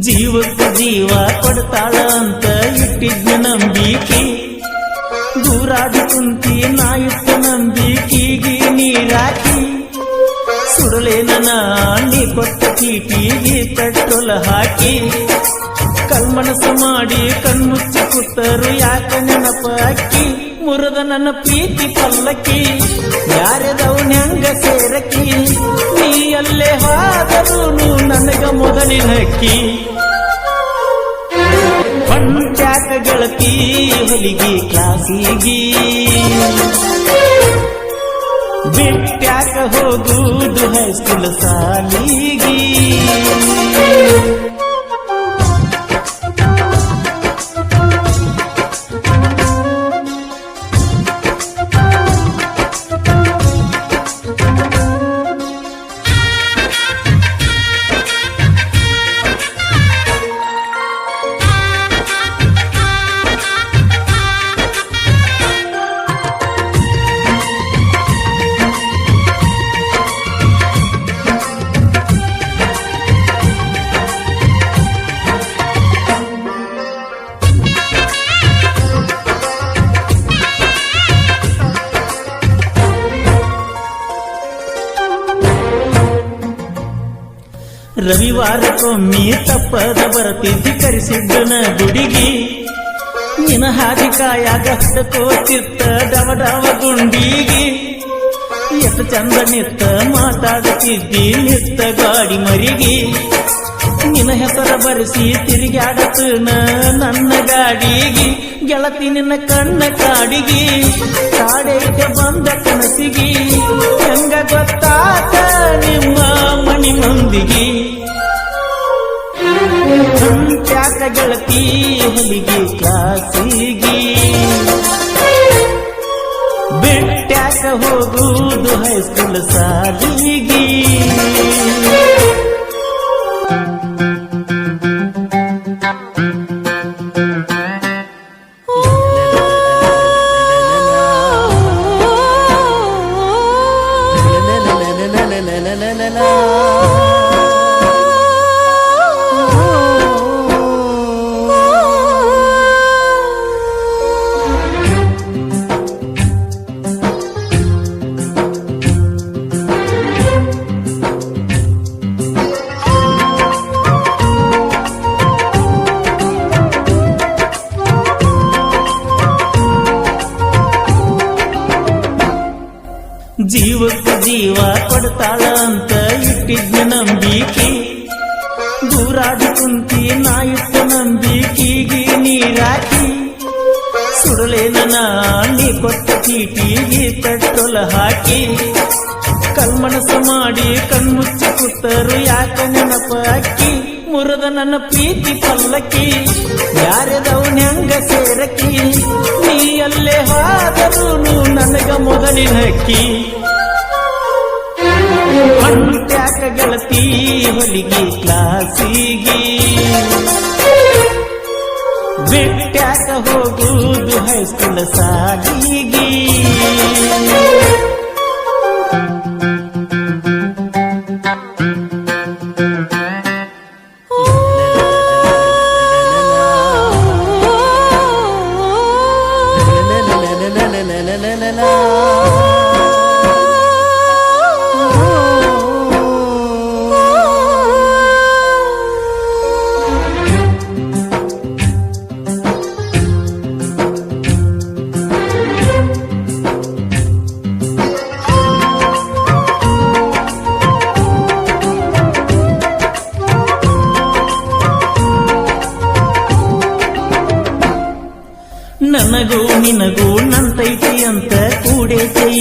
ಜೀವಕ್ಕೆ ಜೀವ ಕೊಡ್ತಾಳ ಅಂತ ಇಟ್ಟಿದ್ದ ನಂಬಿಕೆ ದೂರಾದಿ ಕುಂತಿ ನಾ ಇಟ್ಟ ನಂಬಿಕೆಗೆ ನೀರಾಕಿ ಸುಡಲೇನ ನೀ ಕೊಟ್ಟ ಚೀಟಿಗೆ ಪೆಟ್ರೋಲ್ ಹಾಕಿ ಕಲ್ಮನಸ ಮಾಡಿ ಕಣ್ಮುಚ್ಚಿ ಕೂತರು ಯಾಕ ನೆನಪ ಅಕ್ಕಿ ಮುರದ ನನ್ನ ಪ್ರೀತಿ ಪಲ್ಲಕ್ಕಿ ಯಾರದವನ್ಯಂಗ ಸೇರಕಿ ನೀ ಅಲ್ಲೇ ಹೋದರೂ ನನಗ ಮೊದಲಿನಕ್ಕಿ ಹೊಂಟ್ಯಾಕ ಗೆಳತಿ ಹೊಲಿಗೆ ಕ್ಲಾಸಿಗಿ ಬಿಟ್ಟ್ಯಾಕ ಹೋಗುವುದು ಹೈಸ್ಕೂಲ್ ಸಾಲಿಗಿ ರವಿವಾರಕ್ಕೊಮ್ಮೆ ತಪ್ಪದ ಬರ್ತಿದ್ದಿ ಕರೆಸಿದ್ದನ ಗುಡಿಗಿ ನಿನ ಹಾದಿ ಕಾಯಾಗ ಹಡ್ಕೋತಿತ್ತ ಡವಡವ ಗುಂಡಿಗಿ ಎಷ್ಟು ಚಂದ ನಿತ್ತ ಮಾತಾಡುತ್ತಿದ್ದಿ ನಿತ್ತ ಗಾಡಿ ಮರಿಗಿ ನಿನ್ನ ಹೆಸರ ಬರೆಸಿ ತಿರುಗಾಡತನ ನನ್ನ ಗಾಡಿಗಿ ಗೆಳತಿ ನಿನ್ನ ಕಣ್ಣ ಕಾಡಿಗಿ ಕಾಡೈತೆ ಬಂದ ಕನಸಿಗಿ ಹೆಂಗ ಗೊತ್ತಾತ ನಿಮ್ಮ ಮಣಿ ಮಂದಿಗಿ ಹೊಂಟ್ಯಾಕ ಗೆಳತಿ ಹೊಲಿಗೆ ಕ್ಲಾಸಿಗಿ ಬಿಟ್ಟ್ಯಾಕ ಹೋಗುವುದು ಹೈಸ್ಕೂಲ್ ಸಾಲಿಗಿ ಜೀವಕ್ಕೆ ಜೀವ ಕೊಡ್ತಾಳ ಅಂತ ಇಟ್ಟಿದ್ದ ನಂಬಿಕೆ ದೂರಾದಿ ಕುಂತಿ ನಾ ಇಟ್ಟ ನಂಬಿಕೆಗೆ ನೀರಾಕಿ ಸುಡಲೇನ ನೀ ಕೊಟ್ಟ ಚೀಟಿಗೆ ಪೆಟ್ರೋಲ್ ಹಾಕಿ ಕಲ್ಮನಸ ಮಾಡಿ ಕಣ್ಮುಚ್ಚಿ ಕೂತರು ಯಾಕ ನೆನಪ ಅಕ್ಕಿ ಮುರದ ನನ್ನ ಪ್ರೀತಿ ಪಲ್ಲಕ್ಕಿ ಯಾರದವನ್ಯಂಗ ಸೇರಕಿ ನೀ ಅಲ್ಲೇ ಹೋದರೂ ನನಗ ಮೊದಲಿನಕ್ಕಿ ಹೊಂಟ್ಯಾಕ ಗೆಳತಿ ಹೊಲಿಗೆ ಕ್ಲಾಸಿಗಿ ಬಿಟ್ಟ್ಯಾಕ ಹೋಗುವುದು ಹೈಸ್ಕೂಲ್ ಸಾಲಿಗಿ ನನಗೂ ನಿನಗೂ ನಂತೈತಿ ಅಂತ ಕೂಡೈತಿ